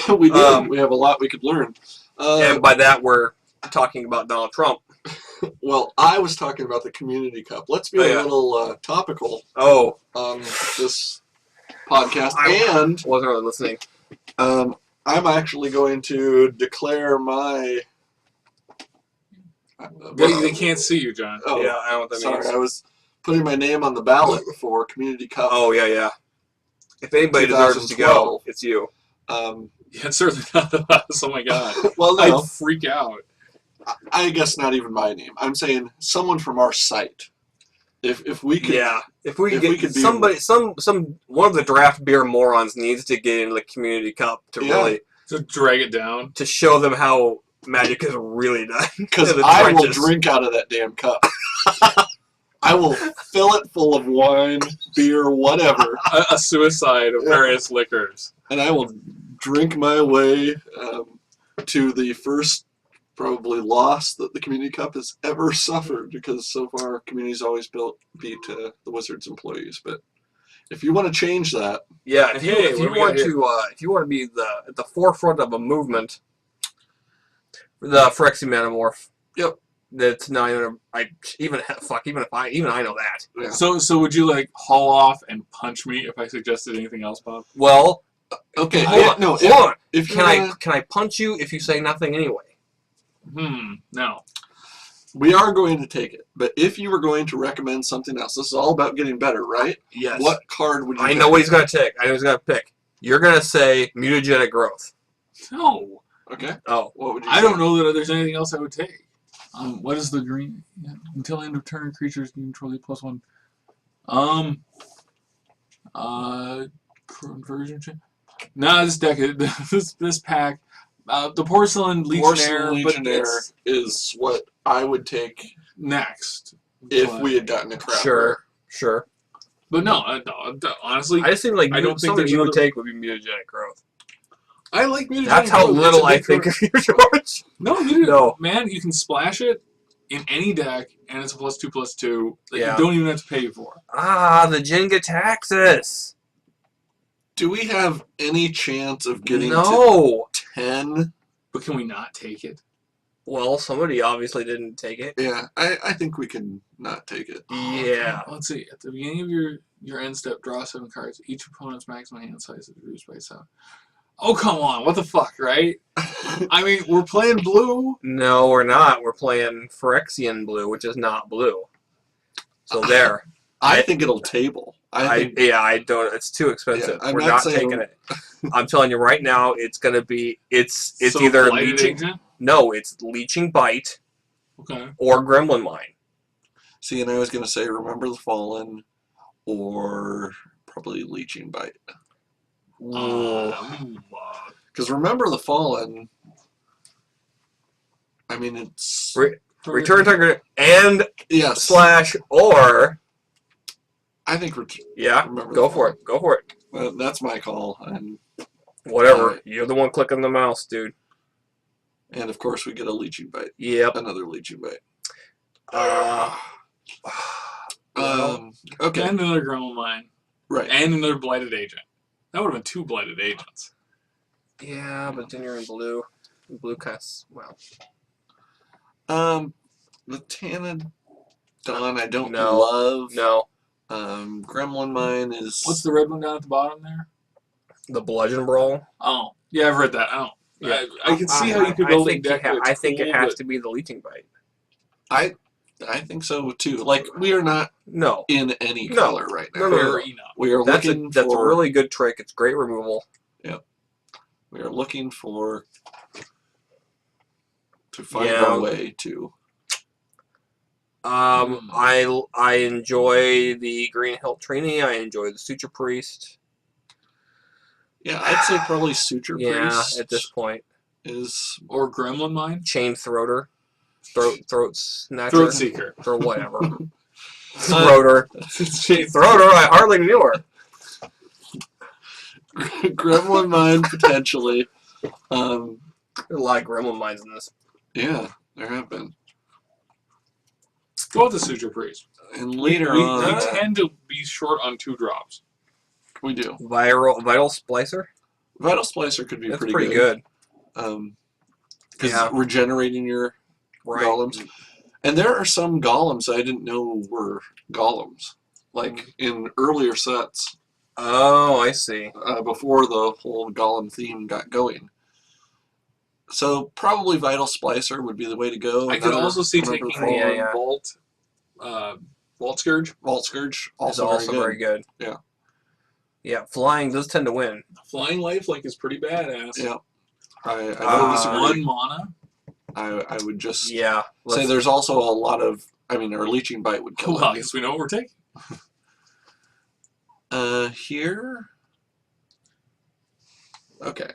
We do. We have a lot we could learn. And by that, we're talking about Donald Trump. Well, I was talking about the Community Cup. Let's be a little topical on this podcast. I wasn't really listening. I'm actually going to declare my... They can't see you, John. Oh, yeah, I don't know what that means. Sorry, I was putting my name on the ballot for Community Cup. Oh, yeah. If anybody deserves to go, it's you. Yeah, it's certainly not us. Oh, my God. Well, no. I'd freak out. I guess not even my name. I'm saying someone from our site. If we could... Yeah. If we could get somebody, one of the draft beer morons needs to get into the Community Cup to really... To drag it down. To show them how Magic is really done. Because I will drink out of that damn cup. I will fill it full of wine, beer, whatever. A suicide of various liquors. And I will drink my way to the first probably loss that the Community Cup has ever suffered, because so far Community's always beat the Wizards employees. But if you want to change that, if you want to be at the forefront of a movement, the Phyrexian Metamorph. Yep. That's not even even I know that. Yeah. So would you like haul off and punch me if I suggested anything else, Bob? Well, okay. Hold on. If can I punch you if you say nothing anyway? No. We are going to take it, but if you were going to recommend something else, this is all about getting better, right? Yes. What card would you? I know what he's going to take. I know he's going to pick. You're going to say Mutagenic Growth. No. Okay. Oh. What would you I say? don't know that there's anything else I would take. What is the green? Until end of turn, creatures can control the +1. Conversion check. No, this deck, this pack, the Porcelain Legionnaire, is what I would take next if we had gotten a crap. Sure. But no, honestly, I just think like I don't think something there's you would another- take would be Mutagenic Growth. I like Mutagenic That's how Growth. little I think of you, George. No, man, you can splash it in any deck, and it's a +2/+2 that you don't even have to pay for. The Jenga Taxis. Do we have any chance of getting to 10? But can we not take it? Well, somebody obviously didn't take it. Yeah, I think we can not take it. Yeah. Let's see. At the beginning of your end step, draw 7 cards. Each opponent's maximum hand size is reduced by 7. Oh, come on. What the fuck, right? I mean, we're playing blue. No, we're not. We're playing Phyrexian blue, which is not blue. So there. I think it'll table. I don't. It's too expensive. Yeah, we're not taking it. I'm telling you right now, it's going to be. It's either leeching. No, it's Leeching Bite. Okay. Or Gremlin Mine. See, and I was going to say Remember the Fallen, or probably Leeching Bite. Because Remember the Fallen, I mean, it's... Return target and yes. / or... I think go for it. Go for it. That's my call. And whatever. You're the one clicking the mouse, dude. And, of course, we get a Leeching Bite. Yep. Another Leeching Bite. Okay. And another Gremlin Mine. Right. And another Blighted Agent. That would have been 2 Blighted Agents. Yeah, but then you're in blue. Blue cuts. Well. The Tannin Dawn I don't love. No. Gremlin Mine is... What's the red one down at the bottom there? The Bludgeon Brawl. Oh. Yeah, I've read that. Oh. Yeah. I can see how you could build a deck. I think it has to be the Leeching Bite. I think so too. Like, we are not in any color right now. No. We are that's a really good trick. It's great removal. Yeah. We are looking to find our way to. I enjoy the Green Hilt Trini. I enjoy the Suture Priest. Yeah, I'd say probably Suture Priest. Yeah, at this point. Or Gremlin Mine? Chain Throater. Throat Snatcher. Throat Seeker. Or whatever. Throater. Throater, I hardly knew her. Gremlin Mine, potentially. There are a lot of Gremlin Mines in this. Yeah, there have been. Go with the Suture Priest. And later on... We tend to be short on 2 drops. We do. Vital Splicer? Vital Splicer could be That's pretty pretty good. good. Because Yeah. regenerating your Right. golems. And there are some golems I didn't know were golems. Like in earlier sets, Oh, I see. before the whole golem theme got going. So probably Vital Splicer would be the way to go. I could also see Remember taking the the Yeah. Vault Scourge. Vault Scourge, It's also, also very good. good. Yeah. Yeah, flying does tend to win. Flying Lifelink is pretty badass. Yeah. I For don't disagree. 1 mana. I would just Yeah. say there's also a lot of, our Leeching Bite would kill Well, I it. guess we know what we're taking. Here. Okay.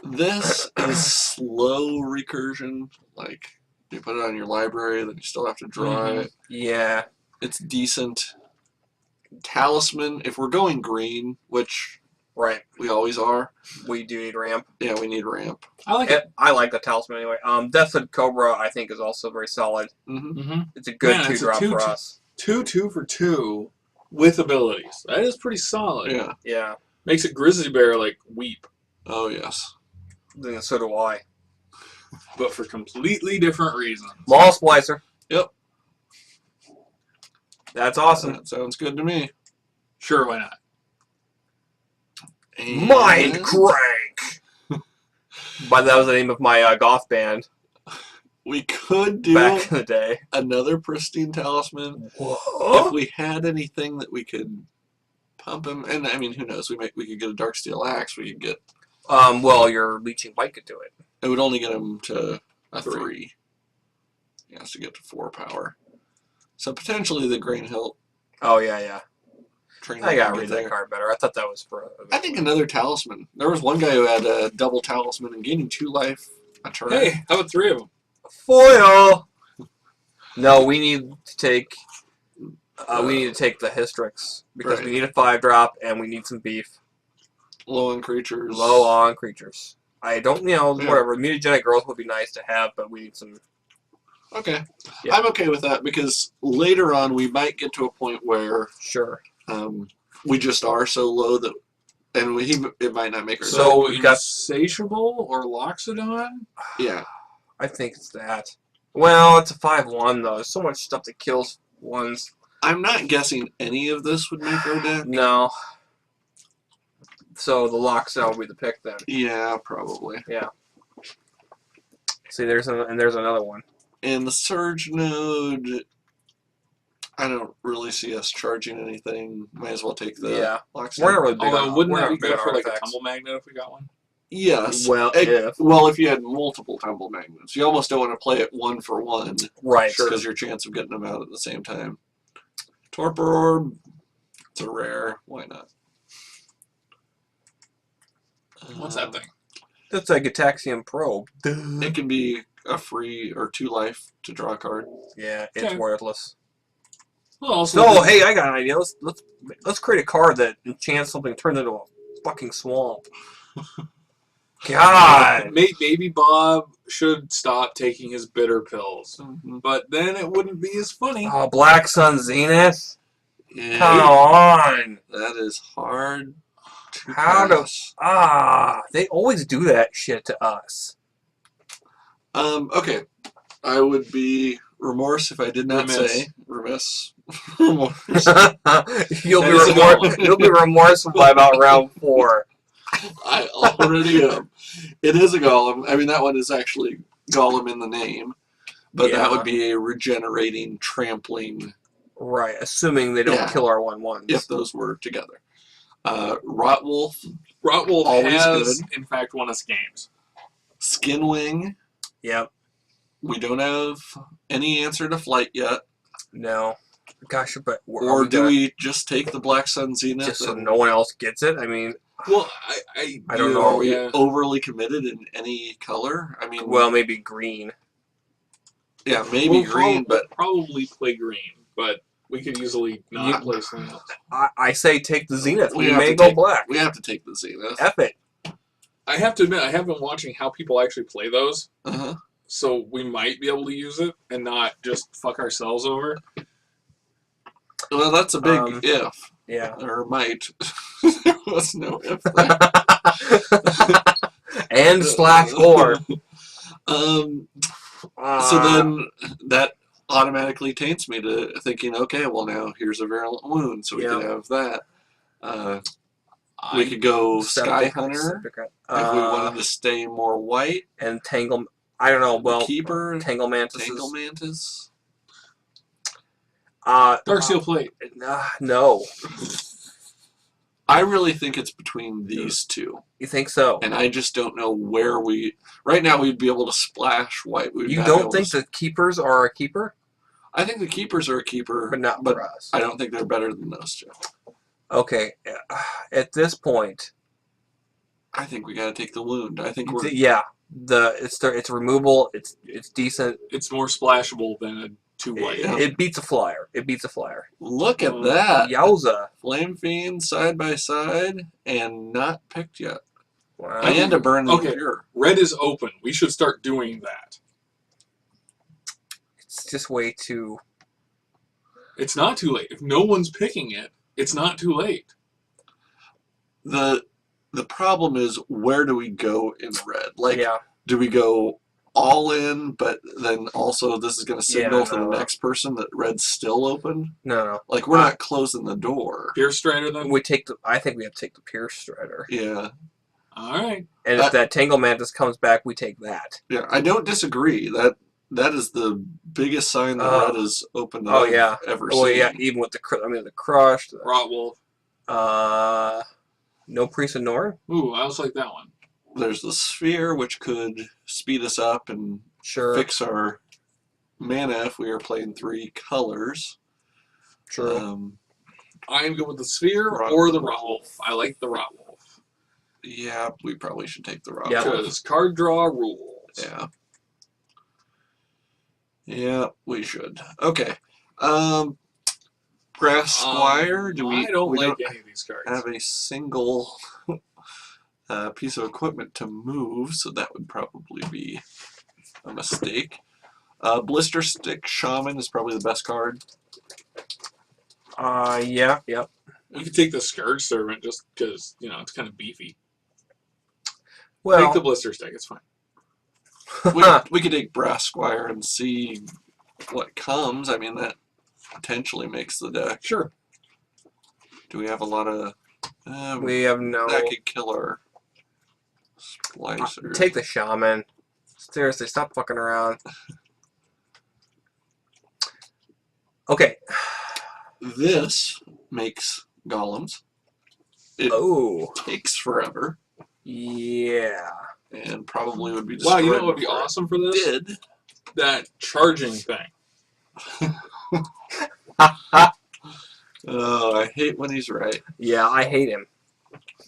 This is slow recursion. Like, you put it on your library, then you still have to draw it. Yeah. It's decent. Talisman, if we're going green, which Right. we always are, We do need ramp. yeah, we need ramp. I like it. I like the talisman anyway. Deathhood Cobra, I think, is also very solid. Mm-hmm. Mm-hmm. It's a good Man, it's a 2-drop for 2/2. us. 2/2 for 2 with abilities. That is pretty solid. Yeah. Yeah. Makes a Grizzly Bear like weep, Oh, yes. Then so do I. but for completely different reasons. Maul Splicer. Yep. That's awesome. That sounds good to me. Sure, why not? And Mind Crank. But that was the name of my goth band we could do back in the day. another Pristine Talisman if Whoa. we had anything that we could pump him. And who knows? We could get a Darksteel Axe. We could get. Well, your Leeching Bite could do it. It would only get him to a 3. 3. He has to get to 4 power. So potentially the Grain Hilt Oh, yeah. train. I gotta would read get that there. card better. I thought that was for. I think another Talisman. There was one guy who had a double Talisman and gaining 2 life a turn. Hey, how about 3 of them? Foil. No, we need to take. We need to take the Hystrix because Right. we need a 5-drop and we need some beef. Low on creatures. Low on creatures. I don't, Yeah. whatever. Mutagenic growth would be nice to have, but we need some. Okay. Yeah. I'm okay with that because later on we might get to a point where Sure. we just are so low that, and it might not make our So, we've got- Insatiable or Loxodon? yeah. I think it's that. Well, it's a 5/1 though. There's so much stuff that kills ones. I'm not guessing any of this would make our deck. No. So the Loxodon will be the pick then. Yeah, probably. See, there's another one. And the Surge node, I don't really see us charging anything. Might as well take the Yeah. Loxodon. We're not really big Although, on. wouldn't we're that not be big good on for like a artifacts. Tumble Magnet if we got one? Yes. Well, if Well, if you had multiple Tumble Magnets, you almost don't want to play it 1 for 1 right. because your chance of getting them out at the same time. Torpor Orb, it's a rare. Why not? What's that thing? That's a Gitaxian Probe. It can be a free or 2 life to draw a card. Yeah, it's Okay. worthless. Well, also, No, hey, I got an idea. Let's create a card that enchants something, turns into a fucking swamp. God. Baby Bob should stop taking his bitter pills, Mm-hmm. but then it wouldn't be as funny. Oh, Black Sun Zenith. Yeah, Come on. that is hard to How to- pass. They always do that shit to us. Okay. I would be remorse if I did not Remiss. say remiss. Remorse. You'll That is a you'll be remorseful by about round 4. I already am. It is a golem. That one is actually golem in the name, but Yeah. that would be a regenerating, trampling. Right, assuming they don't Yeah. kill our 1/1s. If those were together. Rotwolf, Rotwolf Always has, good. in fact, won us games. Skinwing. Yep. We don't have any answer to flight yet. No. Gosh, but Or do we just take the Black Sun Zenith? just so and no one else gets it? I mean, Well, I don't know. Are we Yeah. overly committed in any color? well, maybe green. yeah, maybe We'll green, but probably play green, but we could easily not Yeah. play something else. I say take the Zenith. We We have may to go take- black. we have to take the Zenith. F it. I have to admit, I have been watching how people actually play those, Uh-huh. so we might be able to use it and not just fuck ourselves over. Well, that's a big Um, if. Yeah. Or might. There was no if there. And /or. So then that automatically taints me to thinking, okay, well now here's a virulent wound, so we could have that. We could go Sky Hunter if we wanted to stay more white. And Tangle. I don't know. Well, Keeper. Tangle Mantis. Tangle Mantis. Darksteel Plate. No. I really think it's between these two. You think so? And I just don't know where we... Right now we'd be able to splash white. You don't think the Keepers are a keeper? I think the Keepers are a keeper. But not for us. I don't think they're better than those two. Okay. At this point... I think we gotta take the wound. I think we're... Yeah. It's removable. It's decent. It's more splashable than a 2 white. It beats a flyer. Look at that. Yowza. Flame Fiend side by side and not picked yet. Wow. And a burn Okay. Pure. Red is open. We should start doing that. It's just way too... It's not too late. If no one's picking it, it's not too late. The problem is, where do we go in red? Like, Yeah. do we go all in, but then also this is going to signal to the next person that red's still open? No. Like, we're not closing the door. Pierce Strider then? I think we have to take the Pierce Strider. Yeah. Alright. And if that Tangle Mantis comes back, we take that. Yeah, I don't disagree. That is the biggest sign that red is open that I've ever seen. Oh, yeah. Even with the Crush. The Rotwolf. No Priest of Norn? Ooh, I also like that one. There's the Sphere, which could speed us up and fix our mana if we are playing 3 colors. True. I am good with the Sphere or the Rotwolf. I like the Rotwolf. Yeah, we probably should take the Rotwolf. Yeah. Because card draw rules. Yeah. Yeah, we should. Okay. Grass Squire. I don't like any of these cards. Have a single piece of equipment to move, so that would probably be a mistake. Blister Stick Shaman is probably the best card. Yeah. You could take the Scourge Servant just because, it's kind of beefy. Well, take the Blister Stick, it's fine. We could take Brass Squire and see what comes. I mean, that potentially makes the deck. Sure. Do we have a lot of... we have no... That could kill our Splicer. Take the Shaman. Seriously, stop fucking around. Okay. This makes golems. It takes forever. Yeah. And probably would be Wow, destroyed. you know what would be awesome for this? That charging thing. Oh, I hate when he's right. Yeah, I hate him.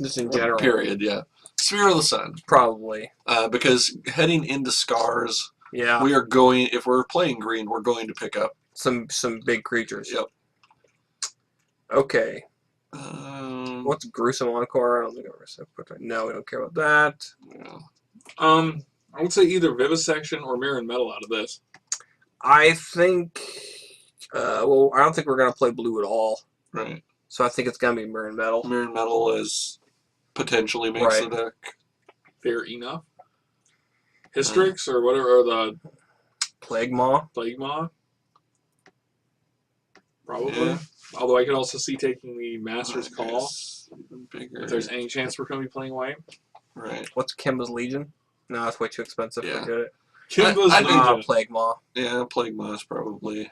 Just in general. Period, yeah. Sphere of the Sun. Probably. Because heading into Scars, yeah, we are going, if we're playing green, we're going to pick up some big creatures. Yep. Okay. What's Gruesome Encore? I don't think I've no, we don't care about that. Yeah. I would say either Vivisection or Mirror and Metal out of this. I think, I don't think we're going to play blue at all. Right. So I think it's going to be Mirror and Metal. Mirror and Metal is potentially makes the deck. Fair enough. Hystrix or whatever, or the Plague Maw. Probably. Yeah. Although I could also see taking the Master's Call. Even bigger. If there's any chance we're going to be playing white. Right. What's Kimba's Legion? No, that's way too expensive. Yeah. Forget it. Kimba's Legion. Plague Maw. Yeah, Plague Maw is probably...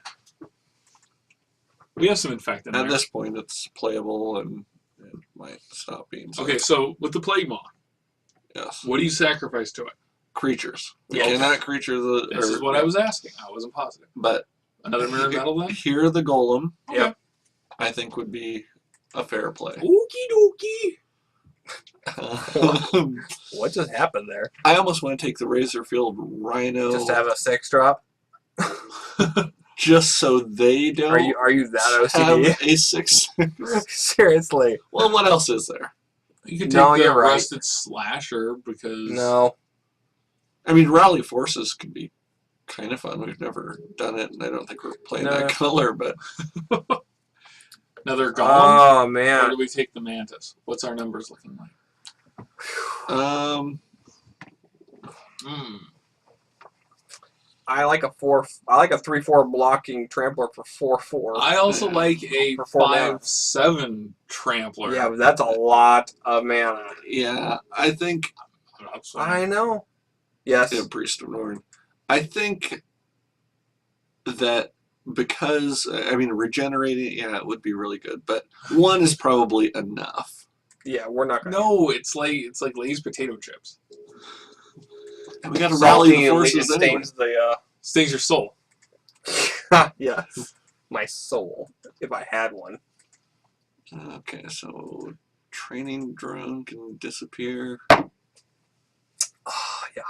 We have some Infect in there. At this point, it's playable and it might stop being so. Okay, so with the Plague Maw, yes. what do you sacrifice to it? Creatures. You Yes. cannot creature the... This is what I was asking. I wasn't positive. But... Another Mirror and Metal then? Here the Golem, Yep. I think would be a fair play. Okie dokie. What just happened there? I almost want to take the Razorfield Rhino. Just to have a 6-drop? Just so they don't Are you that have OCD? a 6. Seriously. Well, what else is there? You could take No, the you're right. Rusted Slasher because... No. I mean, Rally Forces could be kind of fun. We've never done it, and I don't think we're playing that color, but... Another golem? Oh Or man. do we take the mantis? What's our numbers looking like? I like a 3/4 blocking trampler for 4/4. I also Yeah. like a For 4 mana. 5/7 trampler. Yeah, but that's a lot of mana. Yeah, I think I'm not saying- I know. Yes. yeah, Priest of Norn. I think that because regenerating, yeah, it would be really good, but one is probably enough. Yeah, we're not gonna. No, it's like Lay's potato chips. And we got to rally Salty the and forces it anyway. stains the. Stings your soul. Yes, my soul, if I had one. Okay, so training drone can disappear. Oh, yeah.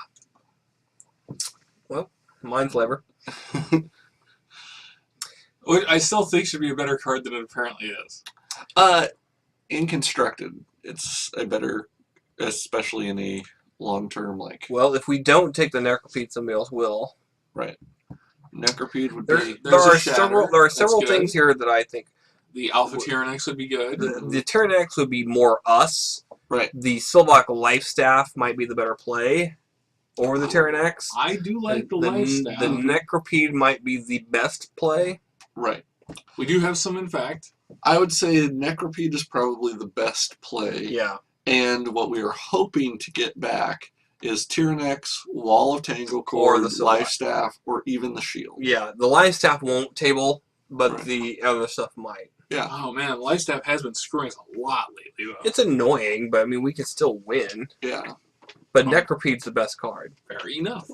Well, mind flavor. Which I still think should be a better card than it apparently is. In constructed, it's a better, especially in a long term like. Well, if we don't take the Necropede, somebody else will. Right. Necropede would There be. There's are a shatter. several That's good. things here that I think The Alpha Tyrannex would be good. the Tyrannex would be more us. Right. The Silvok Lifestaff might be the better play over the Tyrannex. I do like the lifestyle. The Necropede might be the best play. Right. We do have some, in fact. I would say Necropede is probably the best play. Yeah. And what we are hoping to get back is Tyrannex, Wall of Tangle Or Cord, the Silvok. Lifestaff, or even the Shield. Yeah. The Lifestaff won't table, but Right. the other stuff might. Yeah. Oh man, lifestyle has been screwing us a lot lately, though. It's annoying, but I mean, we can still win. Yeah. But Necropede's the best card. Fair enough.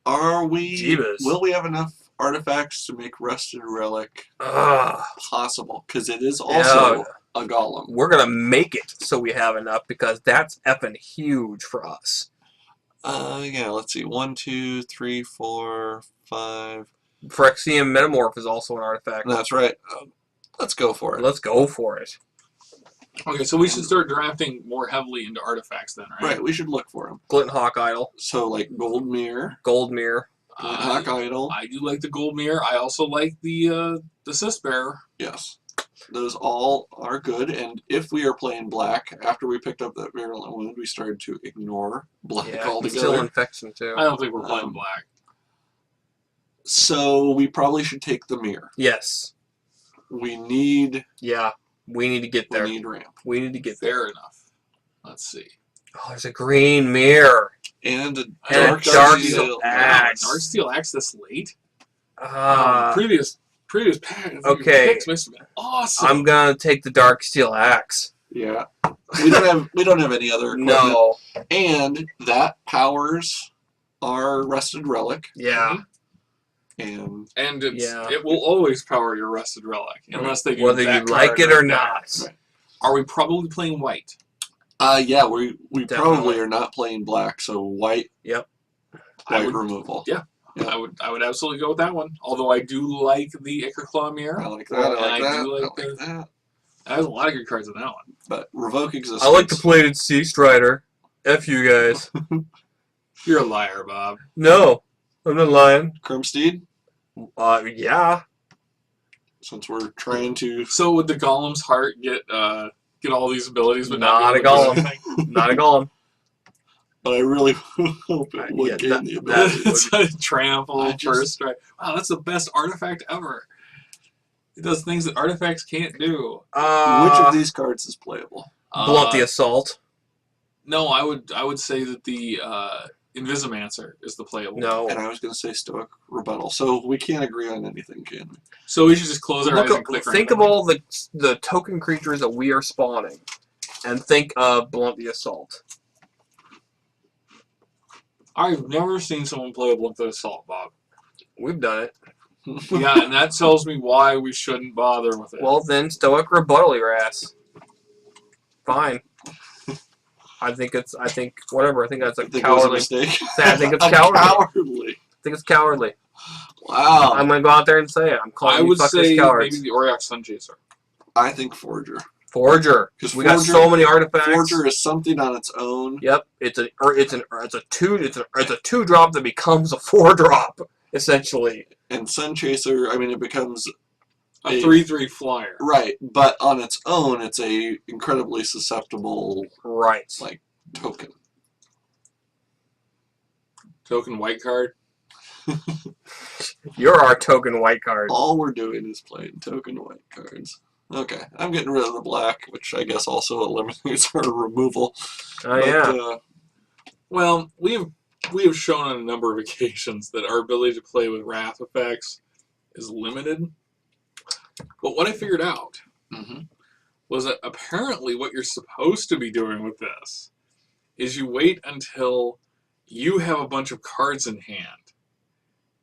Are we? Jeebus. Will we have enough artifacts to make Rusted Relic Ugh. possible? Because it is also a golem. We're going to make it so we have enough because that's effing huge for us. Yeah. Let's see. 1, 2, 3, 4, 5. Phyrexian Metamorph is also an artifact. That's right. Let's go for it. Let's go for it. Okay, so we should start drafting more heavily into artifacts then, right? Right. We should look for them. Glint Hawk Idol, So like Gold Mirror, Gold Mirror. Hawk Idol. I do like the gold mirror. I also like the Cyst Bearer. Yes. Those all are good, and if we are playing black, after we picked up that virulent wound, we started to ignore black Yeah, still altogether. infection too. I don't think we're playing black. So we probably should take the mirror. Yes. We need Yeah. We need to get there. we need ramp We need to get there. Fair enough. Let's see. Oh, there's a green mirror. and a And dark, dark steel. steel axe. Dark Steel Axe this late? Uh, Previous pack. Okay. Picks must have been awesome. I'm gonna take the Dark Steel Axe. Yeah. We don't have any other equipment. No. And that powers our Rusted Relic. Yeah. And And Yeah. it will always power your Rusted Relic, unless they do Whether that you like card it or that. not. Right. Are we probably playing white? yeah, we probably Definitely. are not playing black, so white Yep. I white would- removal. Yeah. Yeah. I would absolutely go with that one. Although I do like the Ichor Claw Mirror. I like that. I And like I that. do I like like that. There's a lot of good cards in that one. But revoke existence. I like the plated Sea Strider. F you guys. You're a liar, Bob. No. I'm not lying. Crimsteed. Yeah. Since we're trying to. So would the Golem's Heart get all these abilities, but Not be a able to golem. do anything? Not a golem. But I really hope it would Yeah, gain that- the that- ability. It's a trample I just- first strike. Wow, that's the best artifact ever. It does things that artifacts can't do. Which of these cards is playable? Blunt the Assault. No, I would say that the Invisimancer is the playable. No. And I was going to say Stoic Rebuttal. So we can't agree on anything, can we? So we should just close our eyes and click. Think of all the token creatures that we are spawning. And think of Blunt the Assault. I've never seen someone play a Blunt the Assault, Bob. We've done it. Yeah, and that tells me why we shouldn't bother with it. Well, then Stoic Rebuttal your ass. Fine. I think that's a I think it was a cowardly. mistake. I think it's A cowardly. cowardly. I think it's cowardly. Wow. I'm gonna go out there and say it. I'm calling I you would fuckers say cowards. maybe the Auriok Sunchaser. I think Forger. Forger. 'Cause We got Forger- so many artifacts. Forger is something on its own. Yep. It's a 2-drop that becomes a 4-drop essentially. And Sun Chaser, I mean, it becomes a 3/3 flyer. Right, but on its own, it's a incredibly susceptible Right. like token. Token white card. You're our token white card. All we're doing is playing token white cards. Okay, I'm getting rid of the black, which I guess also eliminates our removal. Oh, yeah. Well, we have shown on a number of occasions that our ability to play with wrath effects is limited. But what I figured out was that apparently what you're supposed to be doing with this is you wait until you have a bunch of cards in hand,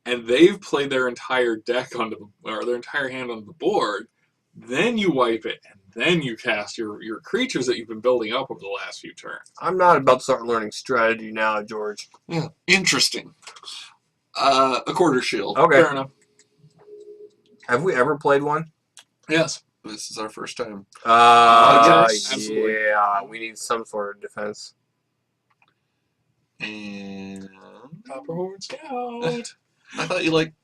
and they've played their entire deck or their entire hand on the board. Then you wipe it, and then you cast your creatures that you've been building up over the last few turns. I'm not about to start learning strategy now, George. Yeah, interesting. A quarter shield. Okay. Fair enough. Have we ever played one? Yes. This is our first time. Yes, absolutely. Yeah, we need some sort of defense. And Copperhorn Scout. I thought you liked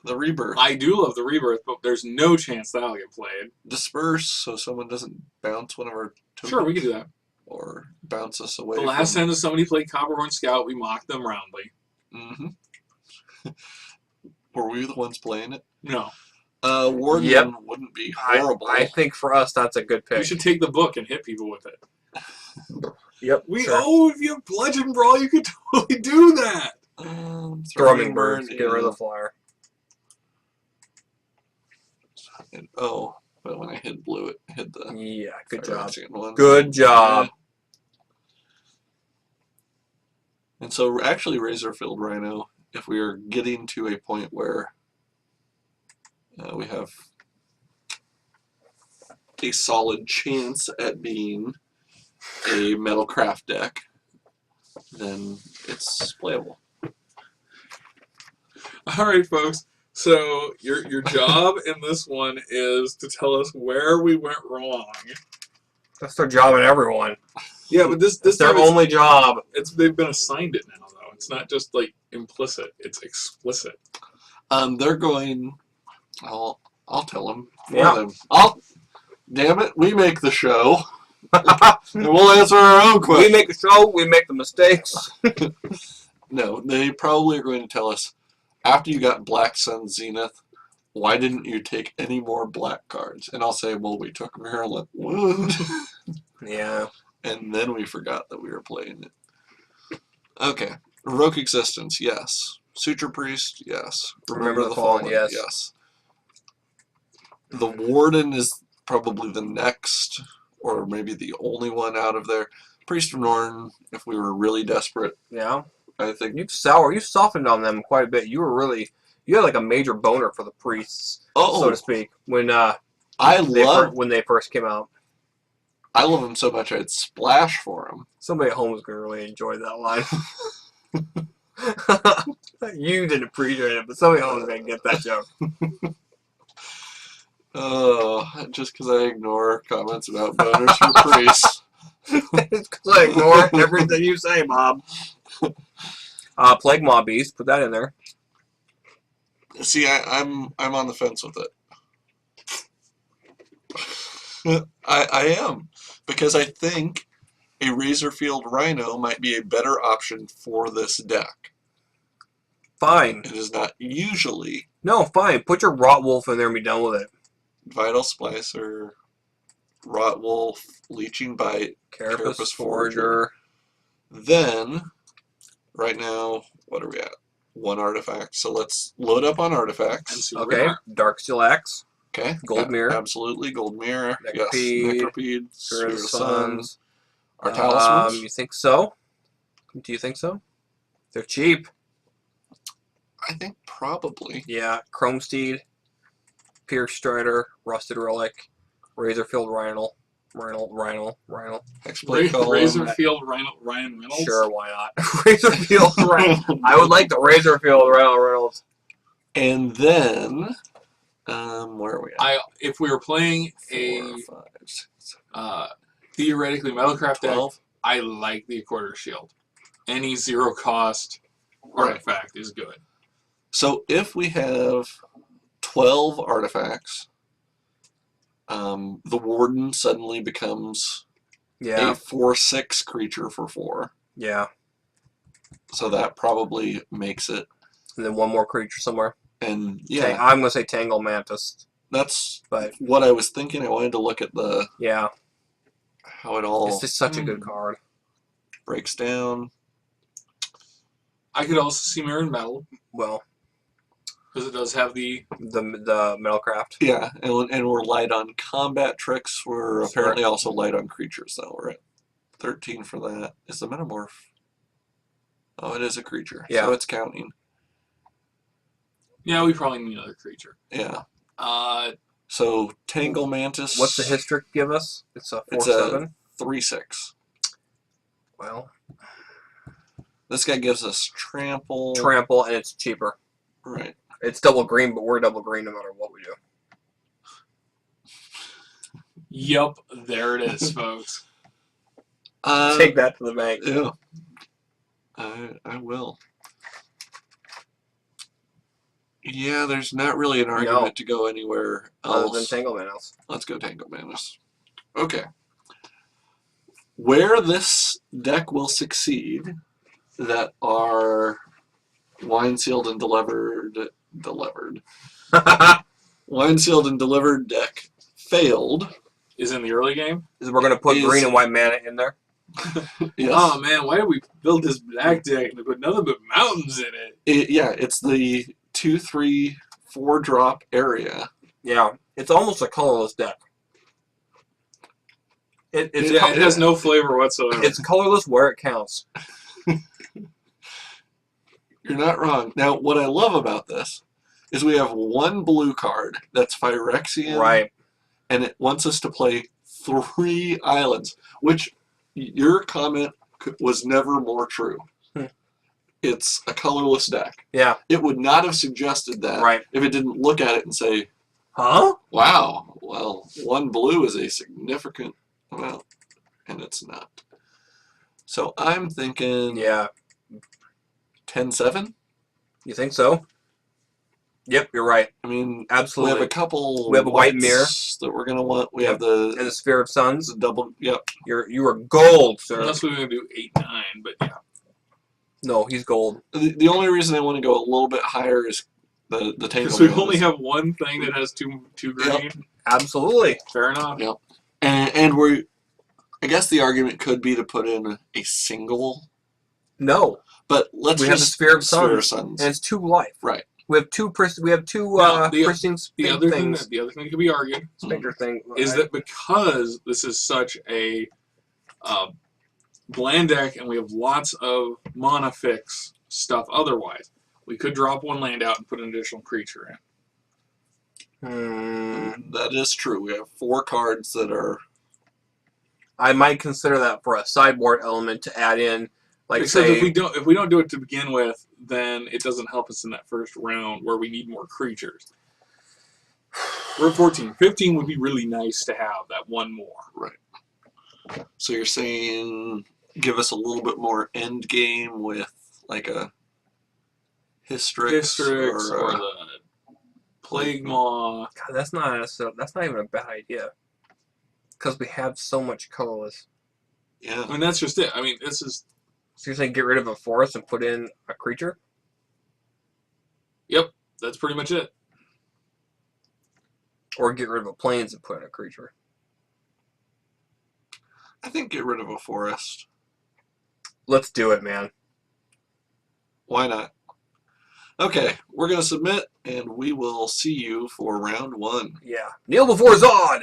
the Rebirth. I do love the Rebirth, but there's no chance that'll get played. Disperse so someone doesn't bounce one of our tokens. Sure, we can do that. Or bounce us away. The last time that somebody played Copperhorn Scout, we mocked them roundly. Were we the ones playing it? No. Warden wouldn't be horrible. I think for us that's a good pick. You should take the book and hit people with it. Yep. If you have Bludgeon Brawl, you could totally do that. Throwing Birds. Get rid of the flyer. But when I hit blue, it hit the... Yeah, good job. One. Good job. And so, actually, Razorfield Rhino, if we are getting to a point where we have a solid chance at being a Metalcraft deck, then it's playable. All right, folks. So your job in this one is to tell us where we went wrong. That's their job in everyone. Yeah, but this their only job. They've been assigned it now, though. It's not just like implicit; it's explicit. They're going. I'll tell them for Yeah. them. Damn it, we make the show, and we'll answer our own questions. We make the show. We make the mistakes. No, they probably are going to tell us after you got Black Sun Zenith, why didn't you take any more black cards? And I'll say, well, we took Virulent Wound. Yeah. And then we forgot that we were playing it. Okay. Revoke Existence, yes. Suture Priest, yes. Remember the Fallen, yes. The Warden is probably the next, or maybe the only one out of there. Priest of Norn, if we were really desperate. Yeah. I think You softened on them quite a bit. You had like a major boner for the priests, so to speak, when when they first came out. I love them so much I'd splash for them. Somebody at home was going to really enjoy that line. You didn't appreciate it, but somebody at home is going to get that joke. Just because I ignore comments about boners for priests. It's because I ignore everything you say, Bob. Plague Mob Beast, put that in there. See, I'm on the fence with it. I am, because I think a Razorfield Rhino might be a better option for this deck. Fine. It is not usually. No, fine. Put your Rotwolf in there and be done with it. Vital Splicer, Rotwolf, Leeching Bite, Carapace Forager. Then, right now, what are we at? One artifact. So let's load up on artifacts. Okay. Darksteel Axe. Okay. Gold Mirror. Absolutely. Gold Mirror. Necropede. Yes. Necropede. Sphere of the Suns. Our talismans. You think so? Do you think so? They're cheap. I think probably. Yeah. Chrome Steed. Pierce Strider. Rusted Relic. Razorfield Rhino. Hexblade Golem. Razorfield Ryan Reynolds? Sure, why not? Razorfield Rhino. I would like the Razorfield Reynolds. And then, where are we at? If we were playing 4, 5, 6, 7, theoretically Metalcraft deck, 12. I like the Quarter Shield. Any zero cost artifact is good. So if we have 12 artifacts, the Warden suddenly becomes a 4/6 creature for 4. Yeah. So that probably makes it. And then one more creature somewhere. And yeah, I'm gonna say Tangle Mantis. That's what I was thinking. I wanted to look at the how it all. It's just such a good card. Breaks down. I could also see Mirror and Metal. Well, because it does have the Metalcraft. Yeah, and we're light on combat tricks. We're apparently also light on creatures, though. We're at 13 for that. Is the Metamorph? Oh, it is a creature. Yeah. So it's counting. Yeah, we probably need another creature. Yeah. So Tangle Mantis. What's the Histric give us? It's a 4/7. 3/6. Well, this guy gives us trample. Trample, and it's cheaper. Right. It's double green, but we're double green no matter what we do. Yup, there it is, folks. Take that to the bank. Yeah. I will. Yeah, there's not really an argument to go anywhere else. Other than Tangle Mantis. Let's go Tangle Mantis. Okay. Where this deck will succeed, that are wine sealed and delivered. Wine sealed and delivered deck failed. Is in the early game? We're going to put green and white mana in there? Yes. Oh man, why did we build this black deck and put nothing but mountains in it? Yeah, it's the 2/3 4-drop area. Yeah, it's almost a colorless deck. It has no flavor whatsoever. It's colorless where it counts. You're not wrong. Now, what I love about this is we have one blue card that's Phyrexian. Right. And it wants us to play 3 islands, which your comment was never more true. It's a colorless deck. Yeah. It would not have suggested that if it didn't look at it and say, huh? Wow, well, 1 blue is a significant amount. And it's not. So I'm thinking 10-7? You think so? Yep, you're right. I mean, absolutely. We have a couple. We have a white mirror that we're gonna want. We have the and the Sphere of Suns. The double. Yep. You are gold, sir. Unless we were gonna do 8-9, but yeah. No, he's gold. The only reason I want to go a little bit higher is the Tangle. Because we only have one thing that has two green. Yep. Absolutely. Fair enough. Yep. And we, I guess the argument could be to put in a single. No. But we have the Sphere of Suns, and it's 2 life. Right. We have two pristine the other things. The other thing that could be argued is that because this is such a bland deck and we have lots of mana fix stuff otherwise, we could drop 1 land out and put an additional creature in. That is true. We have 4 cards that are. I might consider that for a sideboard element to add in. Like Except if we don't do it to begin with, then it doesn't help us in that first round where we need more creatures. We're at 14. 15 would be really nice to have that 1 more. Right. So you're saying give us a little bit more end game with like a Hystrix or the Plague Maw. God, that's not even a bad idea. Because we have so much colorless. Yeah. I mean, that's just it. I mean, this is. So you're saying get rid of a forest and put in a creature? Yep, that's pretty much it. Or get rid of a plains and put in a creature. I think get rid of a forest. Let's do it, man. Why not? Okay, we're going to submit, and we will see you for round 1. Yeah. Kneel before Zod!